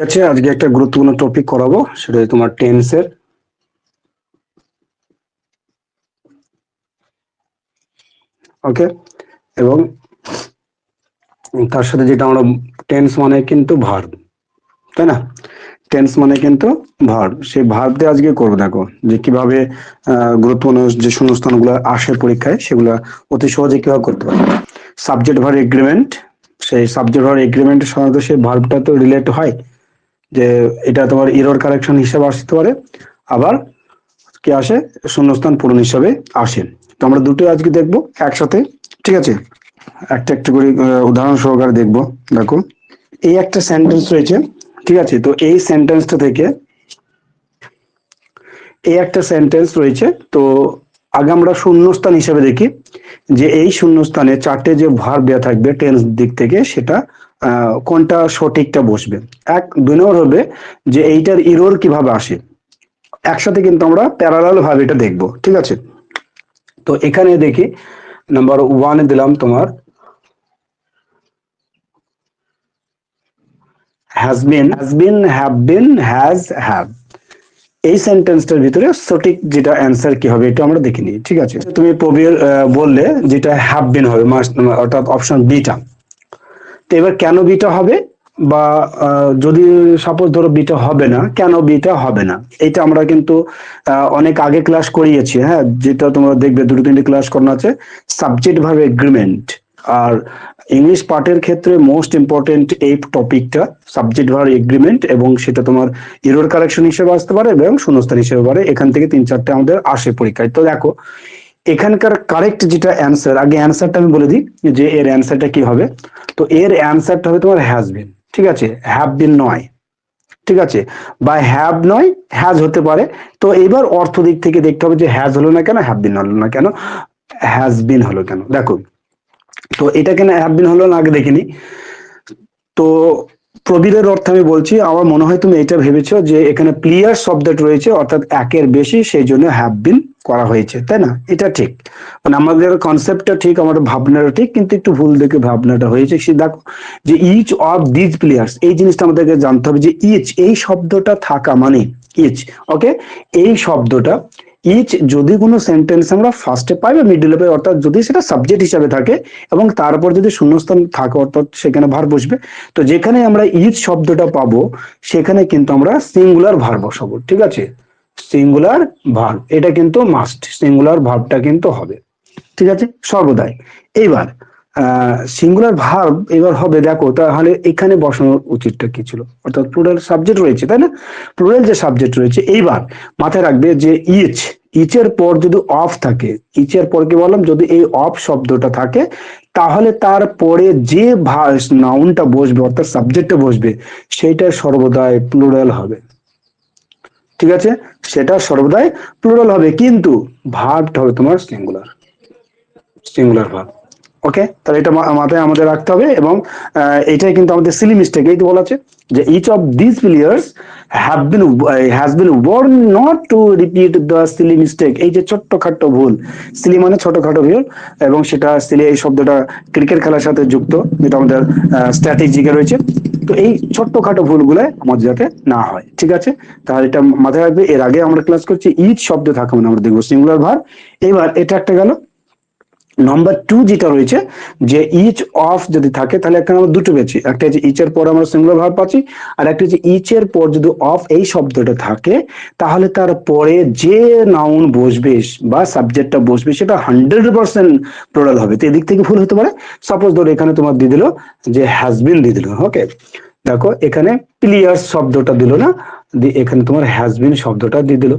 আছে আজকে একটা গুরুত্বপূর্ণ টপিক করাবো, সেটা তোমার টেন্সের। ওকে, এবং তার সাথে যেটা আমরা টেন্স মানে কিন্তু ভার্ব, তাই না? টেন্স মানে কিন্তু ভার্ব, সেই ভার্ব দিয়ে আজকে করবো। দেখো যে কিভাবে গুরুত্বপূর্ণ যে শূন্যস্থানগুলো আসে পরীক্ষায় সেগুলো অতি সহজে কিভাবে করতে পারি। সাবজেক্ট ভার্ব এগ্রিমেন্ট, সেই সাবজেক্ট ভার্ব এগ্রিমেন্টের সাধারণত সেই ভার্বটা তো রিলেট হয়, যে এটা তোমার ইরর কারেকশন হিসেবে আসতে পারে, আবার কি আসে শূন্যস্থান পূরণ হিসাবে আসে। তো আমরা দুটো আজকে দেখবো একসাথে, ঠিক আছে? একটা একটা করে উদাহরণ সহকারে দেখবো। দেখো এই একটা সেন্টেন্স রয়েছে, ঠিক আছে? তো এই সেন্টেন্সটা থেকে এই একটা সেন্টেন্স রয়েছে, তো আগে আমরা শূন্যস্থান হিসেবে দেখি যে এই শূন্যস্থানে চারটে যে ভার্ব দেওয়া থাকবে টেন্স দিক থেকে, সেটা কোনটা সঠিকটা বসবে। এক দুই নম্বর হবে যে এইটার ইরর কিভাবে আসে। একসাথে কিন্তু আমরা প্যারালাল ভাবে এটা দেখবো, ঠিক আছে? তো এখানে দেখি নাম্বার ওয়ানে দিলাম তোমার has been, has bin, have been, has have. এই সেন্টেন্সটার ভিতরে সঠিক যেটা অ্যান্সার কি হবে এটা আমরা দেখে নিই, ঠিক আছে? তুমি প্রবির বললে যেটা হ্যাভ বিন হবে, অর্থাৎ অপশন বিটা। তো এবার কেন বিটা হবে, বা যদি সাপোজ ধরো বিটা হবে না, কেন বিটা হবে না, এটা আমরা কিন্তু অনেক আগে ক্লাস করিয়েছি। হ্যাঁ, যেটা তোমরা দেখবে দুটো তিনটে ক্লাস করানো আছে, সাবজেক্ট ভার্ব এগ্রিমেন্ট। আর ইংলিশ পার্টের ক্ষেত্রে মোস্ট ইম্পর্টেন্ট এই টপিকটা সাবজেক্ট ভার্ব এগ্রিমেন্ট, এবং সেটা তোমার এরর কারেকশন হিসেবে আসতে পারে এবং শূন্যস্থান হিসেবে পারে। এখান থেকে তিন চারটে আমাদের আসে পরীক্ষায়। তো দেখো এখানকার কারেক্ট যেটা অ্যান্সার, আগে অ্যান্সারটা আমি বলে দিই যে এর অ্যান্সারটা কি হবে। তো এর অ্যান্সারটা হবে তোমার হ্যাজ বিন, ঠিক আছে? হ্যাভ বিন নয়, ঠিক আছে? বা হ্যাভ নয়, হ্যাজ হতে পারে। তো এবার অর্থ দিক থেকে দেখতে হবে যে হ্যাজ হলো না কেন, হ্যাভ বিন হলো না কেন, হ্যাজ বিন হলো কেন। দেখো তো এটা কেন হ্যাভ বিন হলো না আগে দেখিনি। তো প্রবীরের অর্থ আমি বলছি, আমার মনে হয় তুমি এটা ভেবেছো যে এখানে প্লেয়ার শব্দটা রয়েছে, অর্থাৎ একের বেশি, সেই জন্য হ্যাভ বিন করা হয়েছে, তাই না? এটা ঠিক, মানে আমাদের কনসেপ্টটা ঠিক, আমাদের ভাবনাটা ঠিক, কিন্তু একটু ভুল দেখে ভাবনাটা হয়েছে। সে দেখো যে ইচ অফ দিজ প্লেয়ার্স, এই জিনিসটা আমাদেরকে জানতে হবে যে ইচ এই শব্দটা থাকা মানে ইচ। ওকে, এই শব্দটা ইচ যদি কোনো সেন্টেন্স আমরা ফার্স্টে পাই বা মিডলে পাই, অর্থাৎ যদি সেটা সাবজেক্ট হিসাবে থাকে এবং তারপর যদি শূন্যস্থান থাকে, অর্থাৎ সেখানে ভার্ব বসবে। তো যেখানে আমরা ইচ শব্দটা পাবো সেখানে কিন্তু আমরা সিঙ্গুলার ভার্ব বসাবো, ঠিক আছে? সিঙ্গুলার ভার্ব, এটা কিন্তু মাস্ট, সিঙ্গুলার ভার্বটা কিন্তু হবে, ঠিক আছে, সর্বদাই। এইবার সিঙ্গুলার ভার্ব এবার হবে, দেখো তাহলে এখানে বসানোর উচিতটা কি ছিল, অর্থাৎ প্লুরাল সাবজেক্ট রয়েছে, তাই না? প্লুরাল যে সাবজেক্ট রয়েছে, এইবার মাথায় রাখবে যে ইচ, ইচের পর যদি অফ থাকে, ইচের পর কি বললাম, যদি এই অফ শব্দটা থাকে, তাহলে তারপরে যে নাউনটা বসবে অর্থাৎ সাবজেক্টটা বসবে সেইটা সর্বদাই প্লুরাল হবে, ঠিক আছে? সেটা সর্বদাই প্লুরাল হবে, কিন্তু ভার্বটা হবে তোমার সিঙ্গুলার, সিঙ্গুলার ভার্ব। ওকে, তাহলে এটা মাথায় আমাদের রাখতে হবে। এবং এটাই কিন্তু আমাদের সিলি মিস্টেক, এই তো বলা আছে যে each of this players have been has been warned not to repeat the silly mistake. এই যে ছোট্টখাট্ট ভুল, সিলি মানে ছোটখাটো ভুল, এবং সেটা সিলি এই শব্দটা ক্রিকেট খেলার সাথে যুক্ত, যেটা আমাদের স্ট্র্যাটেজিকে রয়েছে। তো এই ছোট্টখাটো ভুলগুলো আমাদের যাতে না হয়, ঠিক আছে? তাহলে এটা মাথায় রাখবে। এর আগে আমরা ক্লাস করছি ইচ শব্দ থাকা মানে আমরা দেখবো সিঙ্গুলার ভার্ব। এবার এটা একটা গেল। নাম্বার টু যেটা রয়েছে যে ইচ অফ যদি থাকে, তাহলে এখানে আমরা দুটো পেয়েছি, একটা হচ্ছে ইচ এর পর আমরা সিঙ্গুলার ভার্ব পাচ্ছি, আর একটা হচ্ছে ইচ এর পর যদি অফ এই শব্দটা থাকে, তাহলে তার পরে যে নাউন বসবে বা সাবজেক্টটা বসবে সেটা 100% প্লুরাল হবে। তো এদিক থেকে ভুল হতে পারে। সাপোজ ধরো এখানে তোমার দিয়ে দিল যে হ্যাজ বিন দিয়ে দিল, ওকে, দেখো এখানে প্লেয়ার্স শব্দটা দিল না, এখানে তোমার হ্যাজ বিন শব্দটা দিয়ে দিল,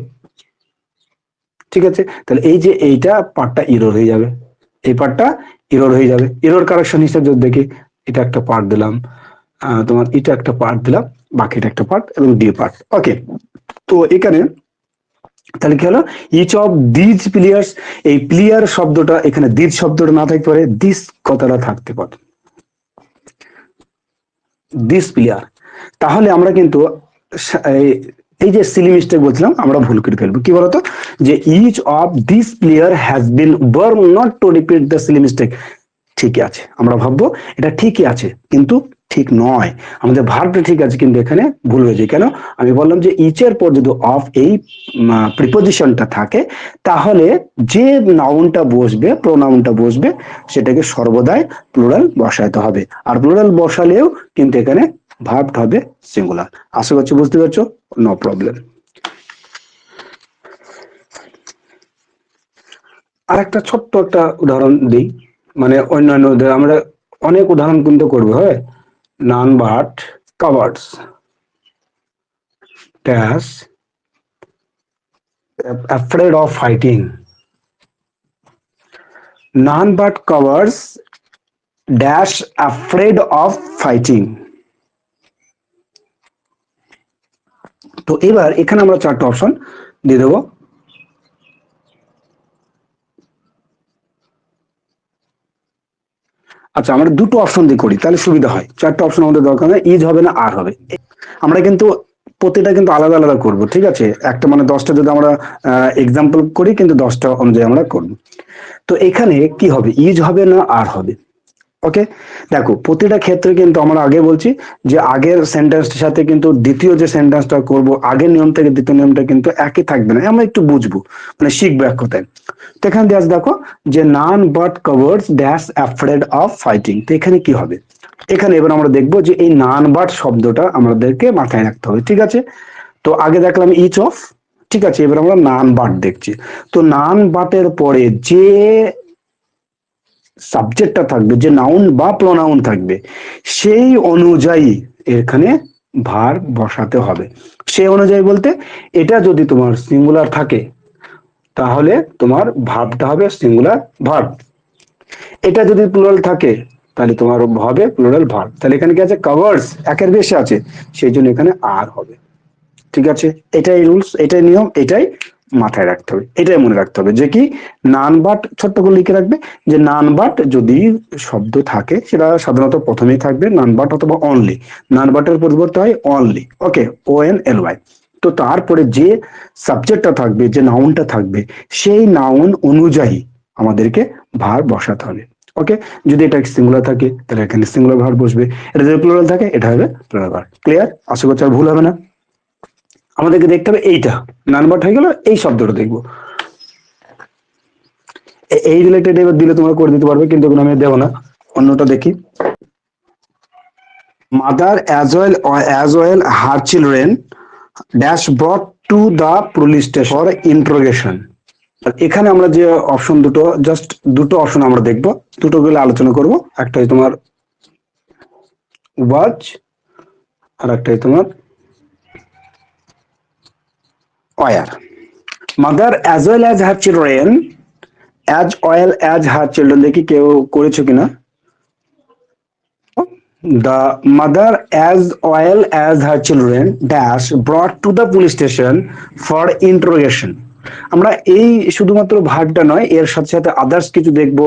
ঠিক আছে? তাহলে এই যে এইটা পার্টটা ইরর হয়ে যাবে, এই পার্টটা ইরর হয়ে যাবে। ইরর কারেকশন হিসেবে যদি দেখি, এটা একটা পার্ট দিলাম, তোমার এটা একটা পার্ট দিলাম, বাকিটা একটা পার্ট এবং ডি পার্ট। ওকে, তো এখানে তাহলে কি হলো, ইচ অফ দিজ প্লেয়ার্স, এই প্লেয়ার শব্দটা এখানে দিজ শব্দটা না থাকতে পারে, দিস কথাটা থাকতে পারে, দিস প্লেয়ার। তাহলে আমরা কিন্তু এই যে সিলি মিস্টেক বলছিলাম আমরা ভুল করে ফেলবো। কি বলতো, যে each of this player has been warned not to repeat the silly mistake, ঠিকই আছে, আমরা ভাববো এটা ঠিকই আছে, কিন্তু ঠিক নয়, আমাদের ভার্বটা ঠিক আছে কিন্তু এখানে ভুল হয়েছে। কেন? আমি বললাম যে ইচের পর যদি অফ এই প্রিপোজিশনটা থাকে তাহলে যে নাউনটা বসবে, প্রোনাউনটা বসবে, সেটাকে সর্বদাই প্লুরাল বসাইতে হবে। আর প্লুরাল বসালেও কিন্তু এখানে ভার্বটা হবে সিঙ্গুলার। আশা করছি বুঝতে পারছো, নো প্রবলেম। আর একটা ছোট্ট একটা উদাহরণ দিই, মানে অন্যান্য আমরা অনেক উদাহরণ কিন্তু করবো। হ্যাঁ, none but covers dash afraid of fighting, none but covers dash afraid of fighting। তো এবার এখানে আমরা চারটা অপশন দিয়ে দেবো। আচ্ছা, আমরা দুটো অপশন দিয়ে করি তাহলে সুবিধা হয়, চারটা অপশন আমাদের দরকার নেই, ইজ হবে না আর হবে। আমরা কিন্তু প্রতিটা কিন্তু আলাদা আলাদা করব, ঠিক আছে? একটা মানে 10টা যদি আমরা এক্সাম্পল করি কিন্তু 10টা অনুযায়ী আমরা করব। তো এখানে কি হবে, ইজ হবে না আর হবে। ওকে, দেখো প্রতিটা ক্ষেত্রে কিন্তু আমরা আগে বলছি যে আগের সেন্টেন্সটার সাথে কিন্তু দ্বিতীয় যে সেন্টেন্সটা করব, আগের নিয়ম থেকে দ্বিতীয় নিয়মটা কিন্তু একই থাকবে না, আমরা একটু বুঝবো, মানে শিখবো এক কথায়। তো এখানে দেখ দেখো যে none but covers dash afraid of fighting, তো এখানে কি হবে? এখানে এবার আমরা দেখবো যে এই নান বাট শব্দটা আমাদেরকে মাথায় রাখতে হবে, ঠিক আছে? তো আগে দেখলাম ইচ অফ, ঠিক আছে, এবার আমরা নান বাট দেখছি। তো নান বাটের পরে যে সাবজেক্টটা থাকবে, যে নাউন বা প্রোনাউন থাকবে, সেই অনুযায়ী এখানে ভার্ব বসাতে হবে। সেই অনুযায়ী বলতে এটা যদি তোমার সিঙ্গুলার থাকে তাহলে তোমার ভার্বটা হবে সিঙ্গুলার ভার্ব, এটা যদি প্লুরাল থাকে তাহলে তোমার হবে প্লুরাল ভার্ব। তাহলে এখানে কি আছে, কভার্স একের বেশি আছে, সেই জন্য এখানে আর হবে। ঠিক আছে, এটাই রুলস, এটাই নিয়ম, এটাই মাথায় রাখতে হবে, এটাই মনে রাখতে হবে যে কি নান বাট ছোট্ট করে লিখে রাখবে যে নান বাট যদি শব্দ থাকে সেটা সাধারণত প্রথমেই থাকবে নান বাট অথবা অনলি, নান বাটের পরিবর্তে হয় অনলি। ওকে, ONLY। তো তারপরে যে সাবজেক্টটা থাকবে, যে নাউনটা থাকবে, সেই নাউন অনুযায়ী আমাদেরকে ভার্ব বসাতে হবে। ওকে, যদি এটা সিঙ্গুলার থাকে তাহলে এখানে সিঙ্গুলার ভার্ব বসবে, এটা যদি প্লুরাল থাকে এটা হবে প্লুরাল ভার্ব। ক্লিয়ার? আশা করছি আর ভুল হবে না। আমাদেরকে দেখতে হবে এইটা নাম্বার হয়ে গেল, এই শব্দটা দেখবো, এই রিলেটেড এবার দিলে তোমরা করে দিতে পারবে, কিন্তু আমি দেবো না, অন্যটা দেখি। Mother as well her children dash brought to the police station for interrogation। এখানে আমরা যে অপশন দুটো, জাস্ট দুটো অপশন আমরা দেখবো, দুটো গুলো আলোচনা করব। একটা তোমার ওয়াচ আর একটা তোমার war. Mother as well as her children দেখি কেউ করেছো কিনা। The mother as well as her children dash brought to the police station for interrogation। আমরা এই শুধুমাত্র ভার্বটা নয়, এর সাথে সাথে আদার্স কিছু দেখবো,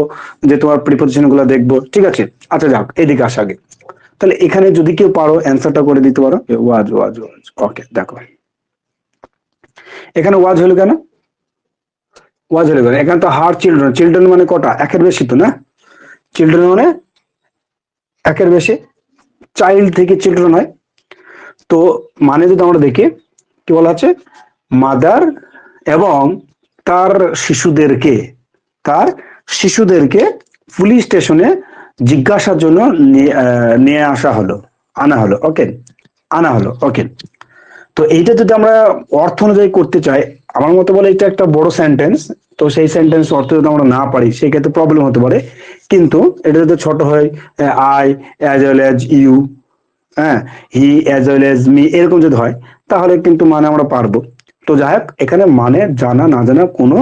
যে তোমার প্রিপোজিশন গুলো দেখবো, ঠিক আছে? আচ্ছা যাক, এদিকে আসা আগে। তাহলে এখানে যদি কেউ পারো অ্যান্সারটা করে দিতে পারো। ওয়াজ ওয়াজ ওয়াজ, ওকে দেখো এখানে ওয়াজ হলো কেন, ওয়াজ হলো কেন? এখানে তো হার চিলড্রেন, চিলড্রেন মানে কটা, একের বেশি তো না, চিলড্রেন মানে একের বেশি, চাইল্ড থেকে চিলড্রেন হয়। তো মানে যদি আমরা দেখি কি বলা আছে, মাদার এবং তার শিশুদেরকে, তার শিশুদেরকে পুলিশ স্টেশনে জিজ্ঞাসার জন্য নিয়ে আসা হলো, আনা হলো। ওকে, আনা হলো। ওকে, তো এইটা যদি আমরা অর্থ অনুযায়ী করতে চাই, আমার মতে বলে এটা একটা বড় সেন্টেন্স, তো সেই সেন্টেন্স অর্থ যদি আমরা না পারি সেই ক্ষেত্রে প্রবলেম হতে পারে। কিন্তু এটা যদি ছোট হয়, I as well as you, হ্যাঁ, he as well as me, এরকম যদি হয় তাহলে কিন্তু মানে আমরা পারবো। তো যাই হোক, এখানে মানে জানা না জানা কোনো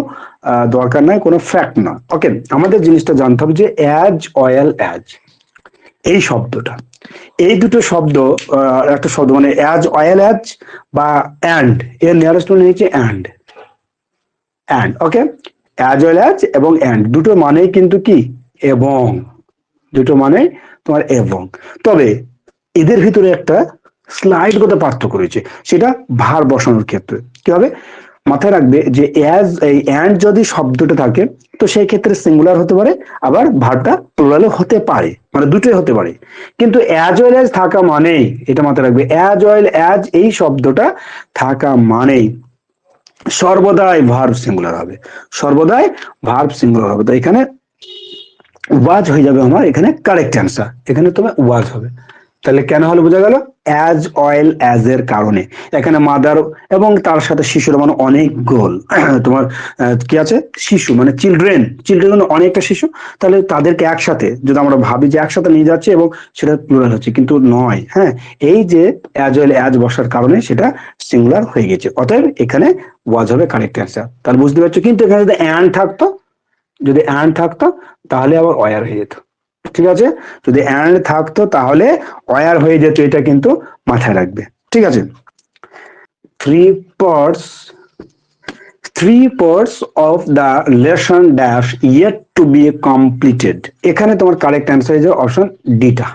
দরকার নাই, কোনো ফ্যাক্ট না। ওকে, আমাদের জিনিসটা জানতে হবে যে অ্যাজ ওয়েল অ্যাজ এই শব্দটা, এই দুটো শব্দ, একটা শব্দ মানে অ্যাজ ওয়েল অ্যাজ বা অ্যান্ড, এর নিয়ারেস্ট মানে হচ্ছে and, and. Okay, as well as এবং অ্যান্ড দুটো মানেই কিন্তু কি এবং, দুটো মানে তোমার এবং। তবে এদের ভিতরে একটা স্লাইড গত পার্থক্য রয়েছে, সেটা ভার বসানোর ক্ষেত্রে কি হবে, মাথায় রাখবে যে অ্যাজ এই অ্যান্ড যদি শব্দটা থাকে তো সেই ক্ষেত্রে সিঙ্গুলার হতে পারে, আবার ভার্বটা প্লুরালও হতে পারে, মানে দুটোই হতে পারে। কিন্তু অ্যাজ ওয়েল অ্যাজ থাকা মানেই, এটা মাথায় রাখবে, অ্যাজ ওয়েল অ্যাজ এই শব্দটা থাকা মানেই সর্বদাই ভার্ব সিঙ্গুলার হবে, সর্বদাই ভার্ব সিঙ্গুলার হবে। তো এখানে ওয়াজ হয়ে যাবে আমার এখানে কারেক্ট অ্যান্সার, এখানে তোমার ওয়াজ হবে। তাহলে কেন হলো বোঝা গেল, অ্যাজ অয়েল অ্যাজ এর কারণে। এখানে মাদার এবং তার সাথে শিশুর মানে অনেক গোল তোমার কি আছে, শিশু মানে চিলড্রেন, চিলড্রেন মানে অনেকটা শিশু, তাহলে তাদেরকে একসাথে যদি আমরা ভাবি যে একসাথে নিয়ে যাচ্ছে এবং সেটা প্লুরাল হচ্ছে, কিন্তু নয়। হ্যাঁ, এই যে অ্যাজ অয়েল অ্যাজ বসার কারণে সেটা সিঙ্গুলার হয়ে গেছে, অতএব এখানে ওয়াজ হবে কারেক্ট অ্যান্সার। তাহলে বুঝতে পারছো, কিন্তু এখানে যদি অ্যান্ড থাকতো, যদি অ্যান্ড থাকতো তাহলে আবার অয়ার হয়ে যেত। ঠিক আছে, যদি অ্যান্ড থাকতো তাহলে অয়ার হয়ে যেত, এটা কিন্তু মাথায় রাখবে। ঠিক আছে, three parts, three parts of the lesson dash yet two be completed. এখানে তোমার কারেক্ট অ্যান্সার হয়ে যাবে অপশন ডিটা,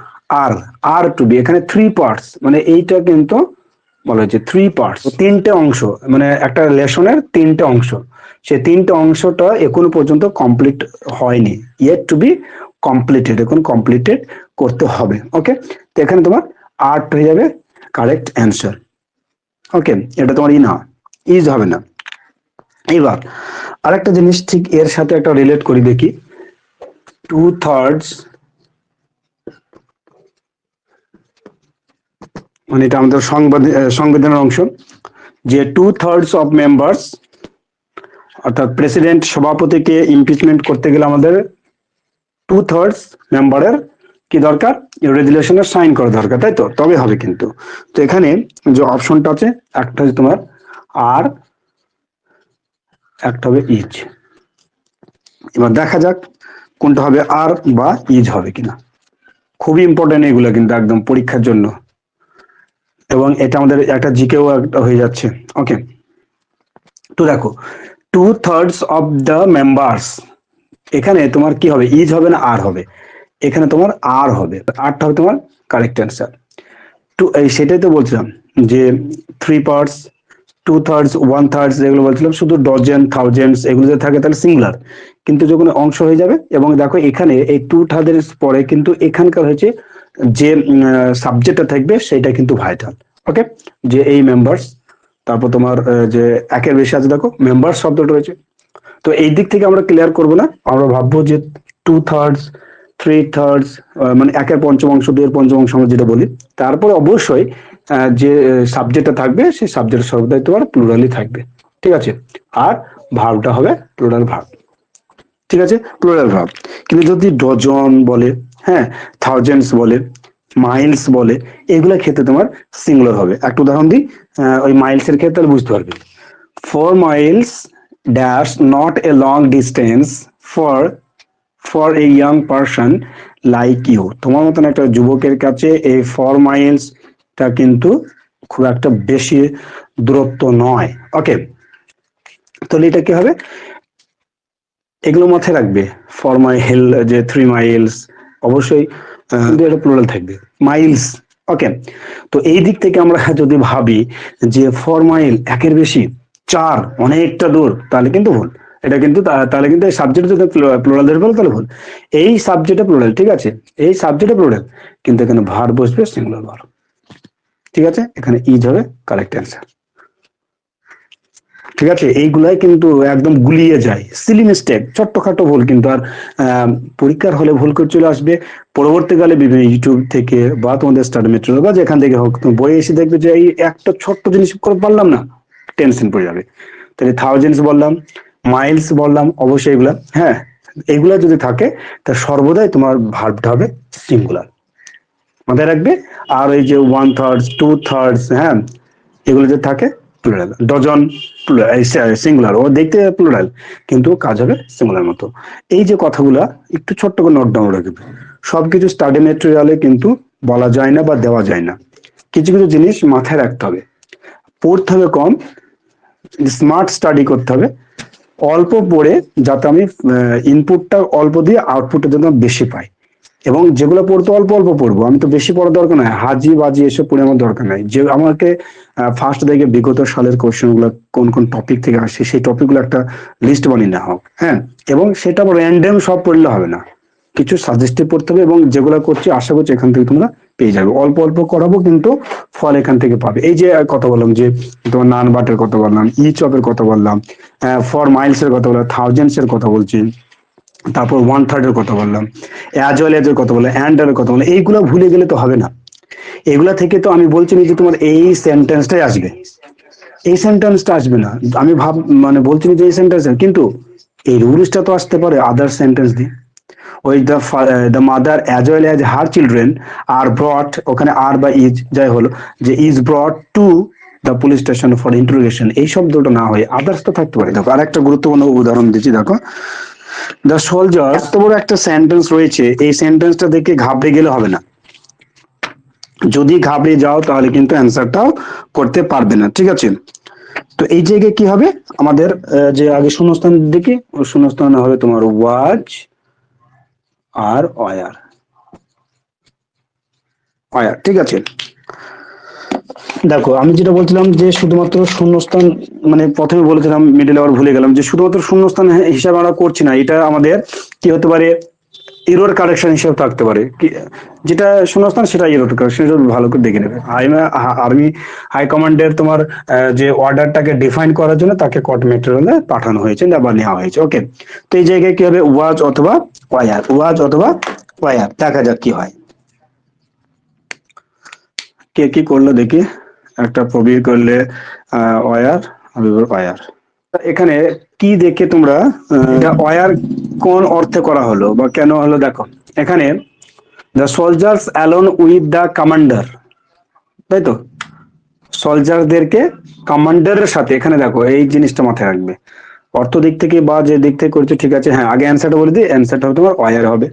আর আর টু বি। এখানে থ্রি পার্টস মানে এইটা কিন্তু বলা হয়েছে থ্রি পার্টস, তিনটে অংশ, মানে একটা লেসনের তিনটে অংশ, সে তিনটে অংশটা এখনো পর্যন্ত কমপ্লিট হয়নি, ইয়েট টু বি কমপ্লিটেড, এখন কমপ্লিটেড করতে হবে। ওকে, তো এখানে তোমার আর্ট হয়ে যাবে কারেক্ট অ্যান্সার। ওকে, এটা তোমার ই না, ইজ হবে না। এবার আরেকটা জিনিস ঠিক এর সাথে একটা রিলেট করি দেখি, টু থার্ডস, মানে এটা আমাদের সংবিধানের অংশ, যে টু থার্ডস অফ মেম্বার্স, অর্থাৎ প্রেসিডেন্ট সভাপতিকে ইমপিচমেন্ট করতে গেলে আমাদের টু থার্ডস মেম্বারের কি দরকার, রেজুলেশনের সাইন করা দরকার, তাই তো, তবে হবে কিন্তু। তো এখানে যে অপশনটা আছে, একটা হচ্ছে তোমার আর, একটা হবে ইজ। এবার দেখা যাক কোনটা হবে, আর বা ইজ হবে কিনা। খুবই ইম্পর্টেন্ট এগুলো কিন্তু একদম পরীক্ষার জন্য, এবং এটা আমাদের একটা জিকেও একটা হয়ে যাচ্ছে। ওকে, তো দেখো, two thirds of the members, এখানে তোমার কি হবে, ইজ হবে না আর হবে, এখানে তোমার আর হবে, আরটা হবে তোমার কারেক্ট অ্যান্সার। টু এই সেটাই তো বলছিলাম যে three parts, two thirds, one thirds, যেগুলো বলছিলাম শুধু ডজন থাউজেন্ডস এগুলো যদি থাকে তাহলে সিঙ্গুলার, কিন্তু যখন অংশ হয়ে যাবে, এবং দেখো এখানে এই টু থার্ডস পরে কিন্তু এখানকার হয়েছে যে সাবজেক্টটা থাকবে সেটা কিন্তু ভাইটাল। ওকে, যে এই মেম্বার্স, তারপর তোমার যে একের বেশি আছে, দেখো মেম্বার্স শব্দটা রয়েছে। তো এই দিক থেকে আমরা ক্লিয়ার করব না, আমরা ভাববো যে টু থার্ডস, থ্রি থার্ডস, মানে একের পঞ্চম অংশ, দুইয়ের পঞ্চম অংশ আমরা যেটা বলি, তারপরে অবশ্যই যে সাবজেক্টটা থাকবে সেই সাবজেক্ট সর্বদাই তোমার প্লুরালি থাকবে। ঠিক আছে, আর ভার্বটা হবে প্লুরাল ভার্ব। ঠিক আছে, প্লুরাল ভার্ব। কিন্তু যদি ডজন বলে, হ্যাঁ, থাউজেন্ডস বলে, মাইলস বলে, এগুলোর ক্ষেত্রে তোমার সিঙ্গুলার হবে। একটা উদাহরণ দিই, ওই মাইলস এর ক্ষেত্রে বুঝতে পারবে, 4 miles dash not a long distance for a young person like you। তোমার মতন একটা যুবকের কাছে এই 4 miles টা কিন্তু খুব একটা বেশি দূরত্ব নয়। ওকে, তাহলে এটা কি হবে, এগুলো মাথায় রাখবে। 4 মাইল, যে 3 মাইলস, অবশ্যই কিন্তু এটা প্লুরাল থাকবে, মাইলস। ওকে, তো এই দিক থেকে আমরা যদি ভাবি যে 4 মাইল একের বেশি, 4 অনেকটা দূর, তাহলে কিন্তু ভুল। এটা কিন্তু তাহলে কিন্তু এই সাবজেক্ট যদি প্লুরাল ধরে ফেলো তাহলে ভুল। এই সাবজেক্টে প্লুরাল, ঠিক আছে, এই সাবজেক্টে প্লুরাল, কিন্তু এখানে ভার্ব বসবে সিঙ্গুলার ভার্ব। ঠিক আছে, এখানে ইজ হবে কারেক্ট অ্যান্সার। ঠিক আছে, এইগুলাই কিন্তু একদম গুলিয়ে যায়, সিলি মিস্টেক, ছোট্টখাটো ভুল কিন্তু, আর পরীক্ষার হলে ভুল করে চলে আসবে। পরবর্তীকালে বিভিন্ন ইউটিউব থেকে বা তোমাদের স্টাডি মেটেরিয়াল বা যেখান থেকে হোক, তুমি বই এসে দেখবে যে এই একটা ছোট্ট জিনিস করে পারলাম না, টেনশন পড়ে যাবে। তাহলে থাউজেন্ডস বললাম, মাইলস বললাম, অবশ্যই এগুলা, হ্যাঁ, এগুলা যদি থাকে তা সর্বদাই তোমার ভার্বটা হবে সিঙ্গুলার, মাথায় রাখবে। আর এই যে ওয়ান থার্ডস, টু থার্ডস, হ্যাঁ, এগুলো যে থাকে প্লুরাল, ডজন সিঙ্গুলার, ও দেখতে প্লুরাল কিন্তু কাজ হবে সিঙ্গুলার মতো। এই যে কথাগুলা একটু ছোট্ট করে নোট ডাউন রাখবে। সবকিছু স্টাডি মেটেরিয়ালে কিন্তু বলা যায় না বা দেওয়া যায় না, কিছু কিছু জিনিস মাথায় রাখতে হবে। পড়তে হবে কম, স্মার্ট স্টাডি করতে হবে, অল্প পড়ে যাতে আমি ইনপুটটা অল্প দিয়ে আউটপুটটা যেন বেশি পাই, এবং যেগুলো পড়তে অল্প অল্প পড়বো, আমি তো বেশি পড়ার দরকার নাই, হাজি বাজি এসব পড়ে আমার দরকার নাই। যে আমাকে ফার্স্ট দেখে বিগত সালের কোশ্চেন গুলো কোন কোন টপিক থেকে আসছে সেই টপিক গুলো একটা লিস্ট বানিয়ে নেওয়া হোক, হ্যাঁ। এবং সেটা র্যান্ডম সব পড়লে হবে না, কিছু সাজেস্টিভ পড়তে হবে, এবং যেগুলো করছি আশা করছি এখান থেকে তোমরা পেয়ে যাবে। অল্প অল্প করাবো কিন্তু ফল এখান থেকে পাবে। এই যে কথা বললাম যে তোমার নান বাটের কথা বললাম, ই চপের কথা বললাম, ফর মাইলস এর কথা বললাম, থাউজেন্ডস এর কথা বলছি, তারপর ওয়ান থার্ড এর কথা বললাম, অ্যাজ ওয়েল এজ এর কথা বললাম, অ্যান্ড এর কথা বললাম। এইগুলো ভুলে গেলে তো হবে না। এগুলা থেকে তো আমি বলছি না যে তোমার এই সেন্টেন্সটাই আসবে, এই সেন্টেন্সটা আসবে না, আমি মানে বলছি না যে এই সেন্টেন্স, কিন্তু এই রুলসটা তো আসতে পারে আদার সেন্টেন্স দিয়ে। ওই the mother as well as her children are brought, ওখানে আর বা ইজ যাই হলো, যে is brought to the police station for interrogation, এই শব্দটা না হয়ে আদার্স তো থাকতে পারে। দেখো আরেকটা গুরুত্বপূর্ণ উদাহরণ দিচ্ছি, দেখো দ্য সোলজার, এত বড় একটা সেন্টেন্স রয়েছে, এই সেন্টেন্সটা দেখে ঘাবড়ে গেলে হবে না। যদি ঘাবড়ে যাও তাহলে কিন্তু অ্যান্সারটাও করতে পারবে না, ঠিক আছে। তো এই জায়গায় কি হবে আমাদের, যে আগে শূন্যস্থান দেখি, ওই শূন্যস্থান হবে তোমার ওয়াজ আর ওয়ার, ওয়ার, ঠিক আছে। দেখো আমি যেটা বলছিলাম যে শুধুমাত্র শূন্যস্থান, মানে প্রথমে বলেছিলাম মিডল আবার ভুলে গেলাম, যে শুধুমাত্র শূন্যস্থান হিসাবে আমরা করছি না, এটা আমাদের কি হতে পারে, এরর কারেকশন হিসেবে থাকতে পারে। যেটা শূন্যস্থান সেটা এরর কারেকশন হিসেবে ভালো করে দেখে নেবে। আর্মি হাই কমান্ডের তোমার যে অর্ডারটাকে ডিফাইন করার জন্য তাকে কট ম্যাটেরিয়ালে পাঠানো হয়েছে বা নেওয়া হয়েছে, ওকে। তো এই জায়গায় কি হবে, ওয়াজ অথবা ওয়ার, ওয়াজ অথবা ওয়ার, দেখা যাক কি হয়। কে কি করলো দেখি, একটা প্রবীর করলে ওয়ার, ওয়ার। এখানে কি দেখে তোমরা এটা ওয়ার কোন অর্থে করা হলো বা কেন হলো, দেখো এখানে the soldiers alone with the commander, তাই তো, সোলজারদেরকে কমান্ডারের সাথে, এখানে দেখো এই জিনিসটা মাথায় রাখবে, অর্থ দিক থেকে বা যে দিক থেকে করছে, ঠিক আছে। হ্যাঁ, আগে অ্যান্সারটা বলে দিই, অ্যান্সারটা হবে তোমার ওয়ার হবে,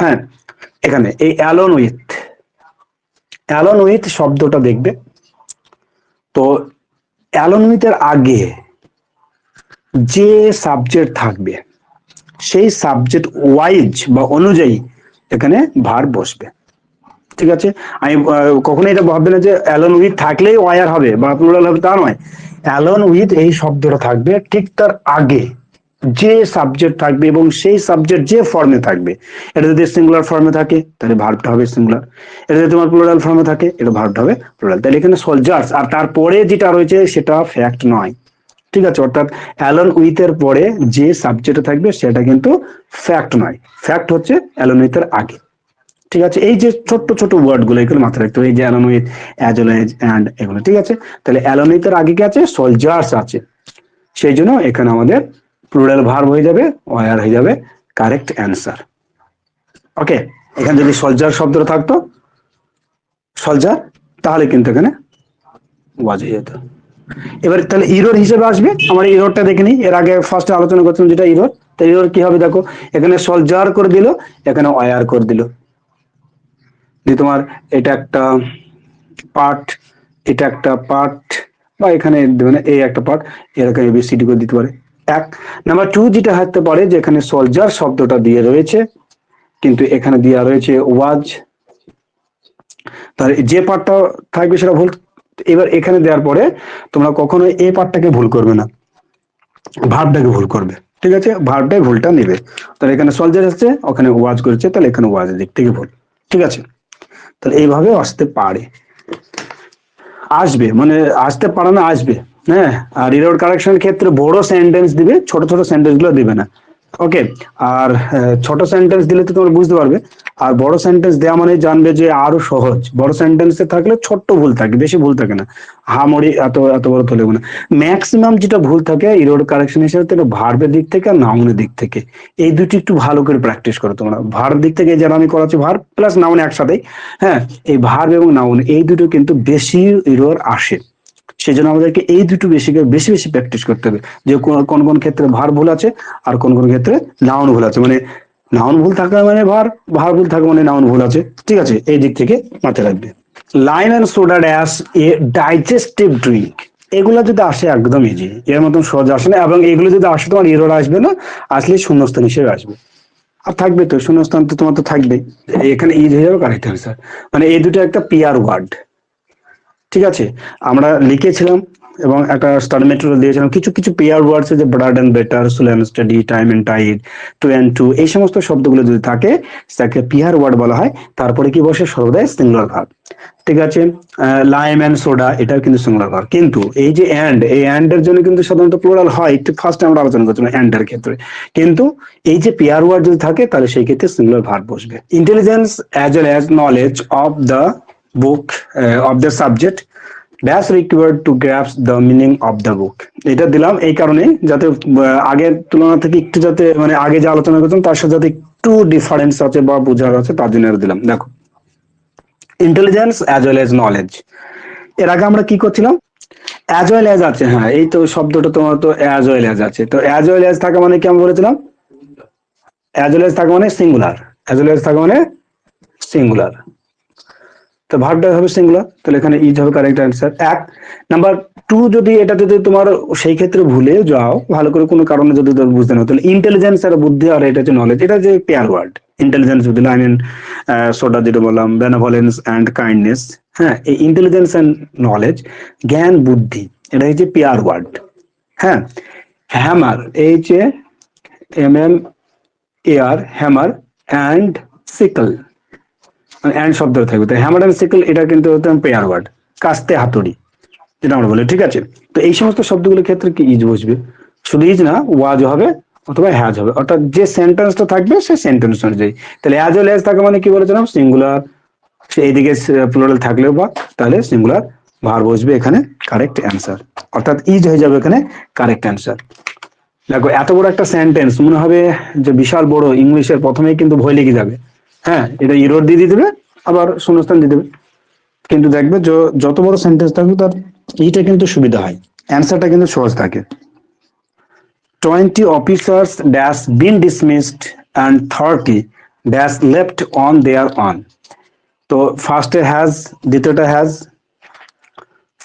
হ্যাঁ। এখানে এই অ্যালোন উইথ, অ্যালোন উইথ শব্দটা দেখবে, তো অ্যালোন উইথের আগে যে সাবজেক্ট থাকবে সেই সাবজেক্ট ওয়াইজ বা অনুযায়ী এখানে ভার বসবে, ঠিক আছে। আমি কখনোই এটা ভাববে না যে অ্যালোন উইথ থাকলেই ওয়ার হবে বা প্লুরাল হবে, তা নয়। অ্যালোন উইথ এই শব্দটা থাকবে, ঠিক তার আগে যে সাবজেক্ট থাকবে এবং সেই সাবজেক্ট যে ফর্মে থাকবে। এটা যদি সিঙ্গুলার ফর্মে থাকে তাহলে ভার্বটা হবে সিঙ্গুলার, এটা যদি তোমার প্লুরাল ফর্মে থাকে এটা ভার্বটা হবে প্লুরাল। তাহলে এখানে সোলজার্স আর তারপরে যেটা রয়েছে সেটা ফ্যাক্ট নয়, ঠিক আছে। অর্থাৎ অ্যালোন উইথ এর পরে যে সাবজেক্ট থাকবে সেটা কিন্তু ফ্যাক্ট নয়, ফ্যাক্ট হচ্ছে অ্যালোন উইথ এর আগে, ঠিক আছে। এই যে ছোট্ট ছোট ওয়ার্ড গুলো এগুলো মাথায় রাখতে হবে, এই যে alone with, as well as, and, এগুলো, ঠিক আছে। তাহলে অ্যালোন উইথ এর আগে কি আছে, সোলজার্স আছে, সেই জন্য এখানে আমাদের প্লুরাল ভার্ব হয়ে যাবে, ওয়ার হয়ে যাবে কারেক্ট অ্যান্সার, ওকে। এখানে যদি সোলজার শব্দটা থাকতো, সোলজার, তাহলে কিন্তু এখানে ওয়াজ হয়ে যেত। এবার তাহলে ইরোর হিসেবে আসবে, আমার ইরোরটা দেখে নিই, এর আগে ফার্স্টে আলোচনা করছিলাম যেটা ইরোর। তো ইরোর কি হবে, দেখো এখানে সোলজার করে দিল, এখানে ওয়ার করে দিল, যে তোমার এটা একটা পার্ট, এটা একটা পার্ট, বা এখানে মানে এই একটা পার্ট, এরকম এবিসিডি করে দিতে পারে। এক নাম্বার টু যেটা হতে পারে, যে এখানে সোলজার শব্দটা দিয়ে রয়েছে কিন্তু এখানে দেওয়া রয়েছে ওয়াজ, তাহলে যে পার্টটা থাকবে সেটা ভুল। এবার এখানে দেওয়ার পরে তোমরা কখনো এই পার্টটাকে ভুল করবে না, ভার্বটাকে ভুল করবে, ঠিক আছে। ভার্বটাই ভুলটা নেবে, তাহলে এখানে সোলজার আসছে, ওখানে ওয়াজ করেছে, তাহলে এখানে ওয়াজের দিক থেকে ভুল, ঠিক আছে। তাহলে এইভাবে আসতে পারে, আসবে মানে আসতে পারে না, আসবে, হ্যাঁ। আর এরর কারেকশন ক্ষেত্রে বড় সেন্টেন্স দিবে, ছোট ছোট সেন্টেন্স গুলো দিবে না, ওকে। আর ছোট সেন্টেন্স দিলে তো তোমরা বুঝতে পারবে, আর বড় সেন্টেন্স দেওয়া মানে জানবে যে আরো সহজ। বড় সেন্টেন্সে থাকলে ছোট্ট ভুল থাকে, বেশি ভুল থাকে না, হামড়ি এত এত বড় তো লেগে না। ম্যাক্সিমাম যেটা ভুল থাকে ইরোর কারেকশন হিসেবে ভার্বের দিক থেকে আর নাউনের দিক থেকে, এই দুটি একটু ভালো করে প্র্যাকটিস করো তোমরা। ভার্ব দিক থেকে যারা আমি করাচ্ছি, ভার্ব প্লাস নাউন একসাথেই, হ্যাঁ। এই ভার্ব এবং নাউন এই দুটো কিন্তু বেশি ইরোর আসে, সেই জন্য আমাদেরকে এই দুটো বেশি বেশি বেশি প্র্যাকটিস করতে হবে, যে কোন কোন ক্ষেত্রে ভার ভুল আছে আর কোন কোন ক্ষেত্রে নাউন ভুল আছে। মানে নাউন ভুল থাকা মানে ভার, ভার ভুল থাকা মানে নাউন ভুল আছে, ঠিক আছে। এই দিক থেকে মাথায় রাখবে। Lime and soda dash a digestive drink, এগুলো যদি আসে একদম ইজি, এর মতন সহজ আসে না, এবং এগুলো যদি আসে তোমার এরর আসবে না, আসলে শূন্যস্থান হিসেবে আসবে, আর থাকবে তো, শূন্যস্থান তো তোমার তো থাকবেই। এখানে ইজ হয়ে যাবে কারেক্ট অ্যান্সার। মানে এই দুটো একটা পিয়ার ওয়ার্ড, ঠিক আছে। আমরা লিখেছিলাম এবং একটা স্টাডি মেটেরিয়াল দিয়েছিলাম কিছু কিছু পেয়ার ওয়ার্ডস, যে bread and butter, slow and steady, time and tide, to and to, এই সমস্ত শব্দগুলো যদি থাকে তাকে পেয়ার ওয়ার্ড বলা হয়। তারপরে কি বসে? সর্বদাই সিঙ্গুলার ভার্ব, ঠিক আছে। লাইম এন্ড সোডা, এটাও কিন্তু সিঙ্গুলার ভার্ব। কিন্তু এই যে এন্ড, এই এন্ড এর জন্য কিন্তু সাধারণত প্লুরাল হয়, একটু ফার্স্ট আমরা আলোচনা করছিলাম এন্ড এর ক্ষেত্রে। কিন্তু এই যে পেয়ার ওয়ার্ড যদি থাকে তাহলে সেই ক্ষেত্রে সিঙ্গুলার ভার্ব বসবে। Intelligence as well as knowledge of the book of the subject dash required to grasp the meaning of the book. এটা দিলাম এই কারণে যাতে আগের তুলনা থেকে একটু যাতে মানে আগে যে আলোচনা করতাম তার সাথে যাতে একটু ডিফারেন্স আছে বা বোঝার আছে, তার জন্য দিলাম। দেখো, intelligence as well as knowledge, এর আগে আমরা কি করছিলাম? অ্যাজ ওয়েল এজ আছে, হ্যাঁ এই তো শব্দটা তোমার তো অ্যাজ ওয়েল এজ আছে। তো অ্যাজ ওয়েল এজ থাকা মানে কি আমরা বলেছিলাম? অ্যাজ ওয়েল এজ থাকা মানে সিঙ্গুলার, অ্যাজ ওয়েল এজ থাকা মানে সিঙ্গুলার। তো ভার্বটা হবে সিঙ্গুলার, তাহলে এখানে ইজ হবে কারেক্ট অ্যান্সার। এক নাম্বার টু, যদি এটা যদি তোমার সেই ক্ষেত্রে ভুলে যাও ভালো করে কোনো কারণে যদি বুঝতে না, তাহলে ইন্টেলিজেন্স আর বুদ্ধি, আর এটা হচ্ছে নলেজ, এটা যে পেয়ার ওয়ার্ড। ইন্টেলিজেন্স বুদ্ধি, আই মিন সোটা যেটা বললাম, বেনাভলেন্স অ্যান্ড কাইন্ডনেস, হ্যাঁ এই ইন্টেলিজেন্স অ্যান্ড নলেজ, জ্ঞান বুদ্ধি, এটা হচ্ছে পেয়ার ওয়ার্ড। হ্যাঁ, hammer, H A M M E R, hammer and sickle, and শব্দ থাকবে, তো হ্যামার অ্যান্ড সিকল এটা কিন্তু পেয়ার ওয়ার্ড। কাস্তে হাতুড়ি, যেটা আমরা বলি, ঠিক আছে। তো এই সমস্ত শব্দগুলোর ক্ষেত্রে কি ইজ বসবে? শুধু ইজ না, ওয়াজ হবে অথবা হ্যাজ হবে, অর্থাৎ যে সেন্টেন্সটা থাকবে সেই সেন্টেন্স অনুযায়ী। তাহলে অ্যাজ ওয়েল অ্যাজ থাকে মানে কি বলেছিলাম? সিঙ্গুলার। সে এইদিকে প্লুরাল থাকলেও বা তাহলে সিঙ্গুলার ভার বসবে এখানে, কারেক্ট অ্যান্সার। অর্থাৎ ইজ হয়ে যাবে এখানে কারেক্ট অ্যান্সার। দেখো, এত বড় একটা সেন্টেন্স মনে হবে যে বিশাল বড়, ইংলিশের প্রথমেই কিন্তু ভয় লেগে যাবে। হ্যাঁ, এটা ইরোর দিয়ে দিবে, আবার শূন্যস্থান দিয়ে দেবে। কিন্তু দেখবে যত বড় সেন্টেন্স থাকবে তার এইটা কিন্তু সুবিধা হয়, অ্যান্সারটা কিন্তু সহজ থাকে। 20 officers dash been dismissed and 30 dash left on their own. তো ফার্স্টে হ্যাজ, দ্বিতীয়টা হ্যাজ,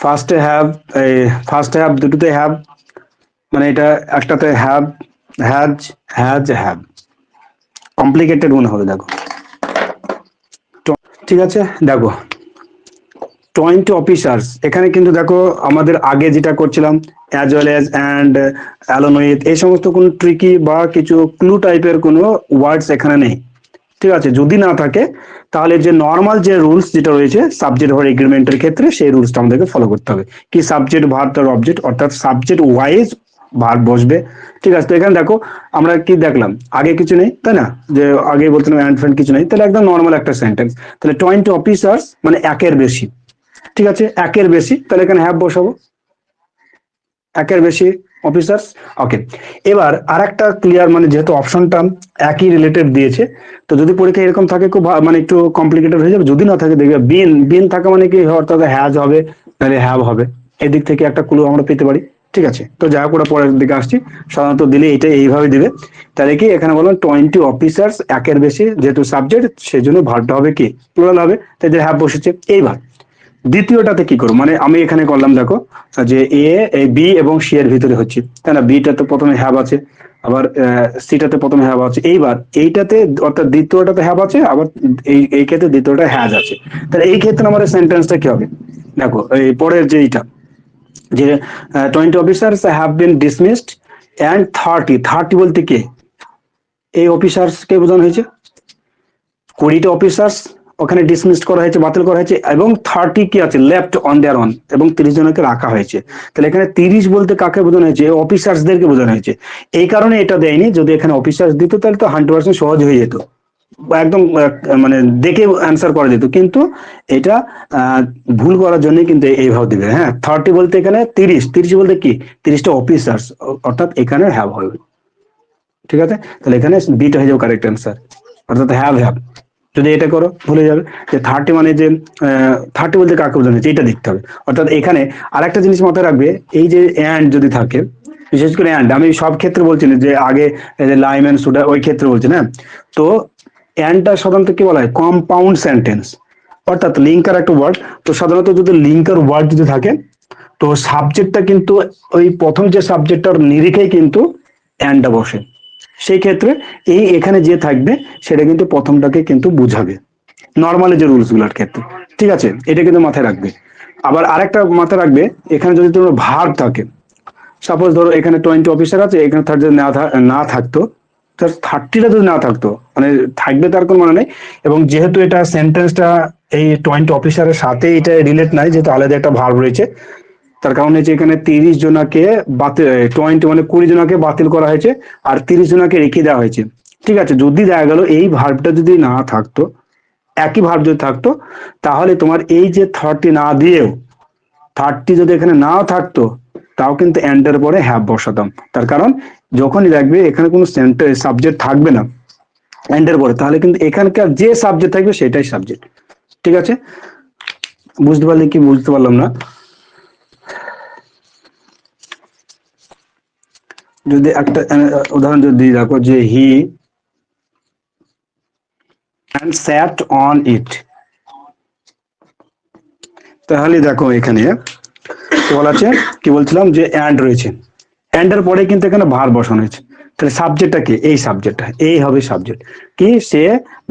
ফার্স্টে হ্যাভ, দুটোতে হ্যাভ, মানে এটা একটাতে হ্যাভ, হ্যাজ, কমপ্লিকেটেড মনে হবে। দেখো, ঠিক আছে। দেখো, 20 অফিসার্স, এখানে কিন্তু দেখো আমাদের আগে যেটা করছিলাম as well as and along with, এই সমস্ত কোনো ট্রিকি বা কিছু ক্লু টাইপের কোনো ওয়ার্ডস এখানে নেই, ঠিক আছে। যদি না থাকে তাহলে যে নর্মাল যে রুলস যেটা রয়েছে সাবজেক্ট ভার্ব এগ্রিমেন্টের ক্ষেত্রে, সেই রুলসটা আমাদেরকে ফলো করতে হবে। কি? সাবজেক্ট ভার্ব তার অবজেক্ট, অর্থাৎ সাবজেক্ট ওয়াইজ ভার্ব বসবে, ঠিক আছে। তো এখানে দেখো আমরা কি দেখলাম, আগে কিছু নেই তাই না, যে আগে বলছিলাম অ্যান্ড ফ্রেন্ড কিছু নেই, তাহলে একদম নর্মাল একটা সেন্টেন্স। তাহলে 20 অফিসার্স মানে একের বেশি, ঠিক আছে, একের বেশি, তাহলে এখানে হ্যাভ বসাবো, একের বেশি অফিসার্স। ওকে, এবার আর একটা ক্লিয়ার, মানে যেহেতু অপশনটা একই রিলেটেড দিয়েছে, তো যদি পরীক্ষা এরকম থাকে খুব মানে একটু কমপ্লিকেটেড হয়ে যাবে। যদি না থাকে দেখবে বিন থাকা মানে কি, অর্থাৎ হ্যাজ হবে তাহলে হ্যাভ হবে। এদিক থেকে একটা ক্লু আমরা পেতে পারি, ঠিক আছে। তো যা করে পরের দিকে আসছি, সাধারণত দিলে এটা এইভাবে দিবে। তাহলে কি এখানে বললাম 20 অফিসার্স, একের বেশি, যেহেতু সাবজেক্ট সেই জন্য ভার্বটা হবে কি? প্লুরাল হবে, তাই যে হ্যাভ বসেছে। এইবার দ্বিতীয়টাতে কি করবো, মানে আমি এখানে করলাম দেখো যে বি এবং সি এর ভিতরে হচ্ছে, তাই না। বিটাতে প্রথমে হ্যাভ আছে, আবার সিটাতে প্রথমে হ্যাভ আছে। এইবার এইটাতে অর্থাৎ দ্বিতীয়টাতে হ্যাভ আছে, আবার এই ক্ষেত্রে দ্বিতীয়টা হ্যাজ আছে। তাহলে এই ক্ষেত্রে আমাদের সেন্টেন্সটা কি হবে? দেখো, এই পরের যে এইটা, যে 20 officers have been dismissed and 30 বলতে কে? এই অফিসার্স কে বোঝানো হয়েছে? 20টা অফিসার্স ওখানে ডিসমিস করা হয়েছে, বাতিল করা হয়েছে, এবং 30 কি আছে? লেফট অন দেয়ার অন, এবং 30 জনকে রাখা হয়েছে। তাহলে এখানে 30 বলতে কাকে বোঝানো হয়েছে? অফিসার্সদেরকে বোঝানো হয়েছে। এই কারণে এটা দেয়নি, যদি এখানে অফিসার্স দিত তাহলে তো 100% সহজ হয়ে যেত, একদম মানে দেখে অ্যান্সার করা যেত। কিন্তু এটা ভুল করার জন্য কিন্তু এইভাবে দিবে। হ্যাঁ, 30 বলতে এখানে 30 বলতে কি? 30টা অফিসার্স, অর্থাৎ এখানে হ্যাভ হবে, ঠিক আছে। তাহলে এখানে বিটা হয়ে যাবে কারেক্ট অ্যান্সার, অর্থাৎ হ্যাভ। যদি এটা করো ভুলে যাবে যে 30 মানে যে 30 বলতে কাকে বোঝানো হচ্ছে, এটা দেখতে হবে। অর্থাৎ এখানে আরেকটা জিনিস মাথায় রাখবে, এই যে অ্যান্ড যদি থাকে, বিশেষ করে অ্যান্ড, আমি সব ক্ষেত্রে বলছি না, যে আগে লাইম এন্ড সুডা ওই ক্ষেত্রে বলছি না। তো অ্যান্ডটা সাধারণত কি বলা হয়? কম্পাউন্ড সেন্টেন্স, অর্থাৎ লিঙ্কার একটা ওয়ার্ড। তো সাধারণত যদি লিঙ্কার ওয়ার্ড যদি থাকে, তো সাবজেক্টটা কিন্তু ওই প্রথম যে সাবজেক্টটার নিরিখেই কিন্তু অ্যান্ডটা বসে, সেই ক্ষেত্রে এই এখানে যে থাকবে সেটা কিন্তু প্রথমটাকে কিন্তু বুঝাবে নর্মালি যে রুলস গুলোর ক্ষেত্রে, ঠিক আছে, এটা কিন্তু মাথায় রাখবে। আবার আরেকটা মাথায় রাখবে, এখানে যদি তোমার ভার্ব থাকে, সাপোজ ধরো এখানে 20 অফিসার আছে, এখানে যদি না থাকতো, 30টা যদি না থাকতো, মানে থাকবে তার কোনো মানে নেই। এবং যেহেতু এটা সেন্টেন্সটা এই 20 অফিসারের সাথে এটা রিলেট নাই, যেহেতু আলাদা একটা ভার্ব রয়েছে, তার কারণ হচ্ছে এখানে 30 জনাকে বাতিল, 20 মানে 20 জনাকে বাতিল করা হয়েছে আর 30 জনাকে রেখে দেওয়া হয়েছে। ঠিক আছে, যদি দেখা গেল এই ভার্বটা যদি না থাকতো, একই ভার্ব যদি থাকতো, তাহলে তোমার এই যে 30 না দিয়েও, 30 যদি এখানে নাও থাকতো, তাও কিন্তু এন্ডের পরে হ্যাভ বসাতাম। তার কারণ যখনই দেখবে এখানে কোনো সাবজেক্ট থাকবে না এন্ডের পরে, তাহলে কিন্তু এখানকার যে সাবজেক্ট থাকবে সেটাই সাবজেক্ট। ঠিক আছে, বুঝতে পারলে কি বুঝতে পারলাম না? যদি একটা উদাহরণ যদি দেখো যে হি and sat on it, তাহলে দেখো এখানে বলা আছে, কি বলছিলাম যে অ্যান্ড রয়েছে, অ্যান্ড এর পরে কিন্তু এখানে ভার বসানো হয়েছে, তাহলে সাবজেক্টটা কি, এই সাবজেক্টটা এই হবে সাবজেক্ট। কি, সে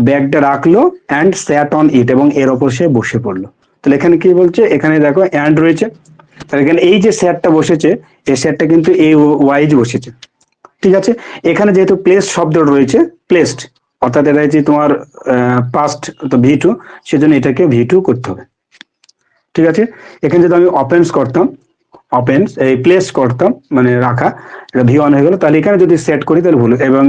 ব্যাগটা রাখলো অ্যান্ড স্যাট অন ইট, এবং এর ওপর সে বসে পড়লো। তাহলে এখানে কি বলছে, এখানে দেখো অ্যান্ড রয়েছে, তাহলে এখানে এই যে স্যাটটা বসেছে, এই স্যাটটা কিন্তু এই ওয়াইজ বসেছে। ঠিক আছে, এখানে যেহেতু প্লেস শব্দ রয়েছে, প্লেসড, অর্থাৎ এটা হচ্ছে তোমার পাস্ট, তো ভি2, সেজন্য এটাকে ভি2 করতে হবে। ঠিক আছে, এখানে যদি আমি অপেন্স করতাম, অপেন্স এই প্লেস করতাম মানে রাখা, এটা ভি1 হয়ে গেল। তাহলে এখানে যদি সেট করি তাহলে ভুল, এবং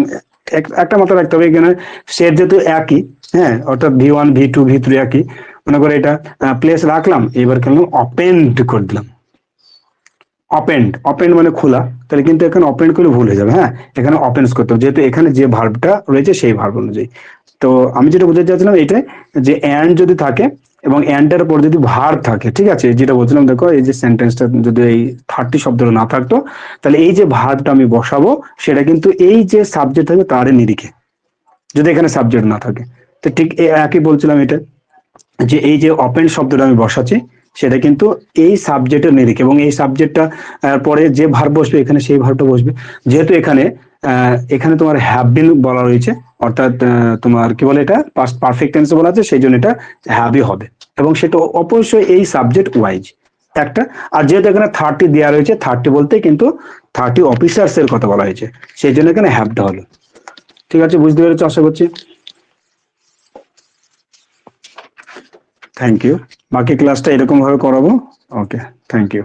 একটা মাত্রা রাখতে হবে, এখানে সেট যেহেতু একই, হ্যাঁ, অর্থাৎ ভি1 ভি2 ভি3 একই, মনে করে এটা প্লেস রাখলাম, এবার কেন অপেন্ড করে দিলাম, অপেন্ড, অপেন্ড মানে খোলা, তাহলে কিন্তু এখানে অপেন্ড করলে ভুল হয়ে যাবে। হ্যাঁ, এখানে অপেন্স করতে হবে, যেহেতু এখানে যে ভার্বটা রয়েছে সেই ভার্ব অনুযায়ী। তো আমি যেটা বোঝাতে চাচ্ছিলাম এটাই, যে অ্যান্ড যদি থাকে এবং অ্যান্ডের পর যদি ভার্ব থাকে, ঠিক আছে, যেটা বলছিলাম দেখো, এই যে সেন্টেন্সটা যদি এই 30 শব্দটা না থাকতো, তাহলে এই যে ভার্বটা আমি বসাবো সেটা কিন্তু এই যে সাবজেক্ট থাকবে তারই নিরিখে, যদি এখানে সাবজেক্ট না থাকে। তো ঠিক একই বলছিলাম এটা, যে এই যে ওপেন শব্দটা আমি বসাচ্ছি সেটা কিন্তু এই সাবজেক্টের নিরিখে, এবং এই সাবজেক্টটা পরে যে ভার্ব বসবে এখানে সেই ভার্বটা বসবে। যেহেতু এখানে এখানে তোমার হ্যাভ বিন বলা রয়েছে, অর্থাৎ তোমার কি বলে এটা পাস্ট পারফেক্ট টেন্সে বলা আছে, সেই জন্য এটা হ্যাভই হবে, এবং সেটা অবশ্যই এই সাবজেক্ট ওয়াইজ একটা। আর যেহেতু এখানে 30 দেওয়া রয়েছে, 30 বলতে কিন্তু 30 অফিসার্স এর কথা বলা হয়েছে, সেই জন্য এখানে হ্যাভটা হলো। ঠিক আছে, বুঝতে পেরেছো আশা করছি। থ্যাংক ইউ, বাকি ক্লাসটা এরকম ভাবে করাবো। ওকে, থ্যাংক ইউ।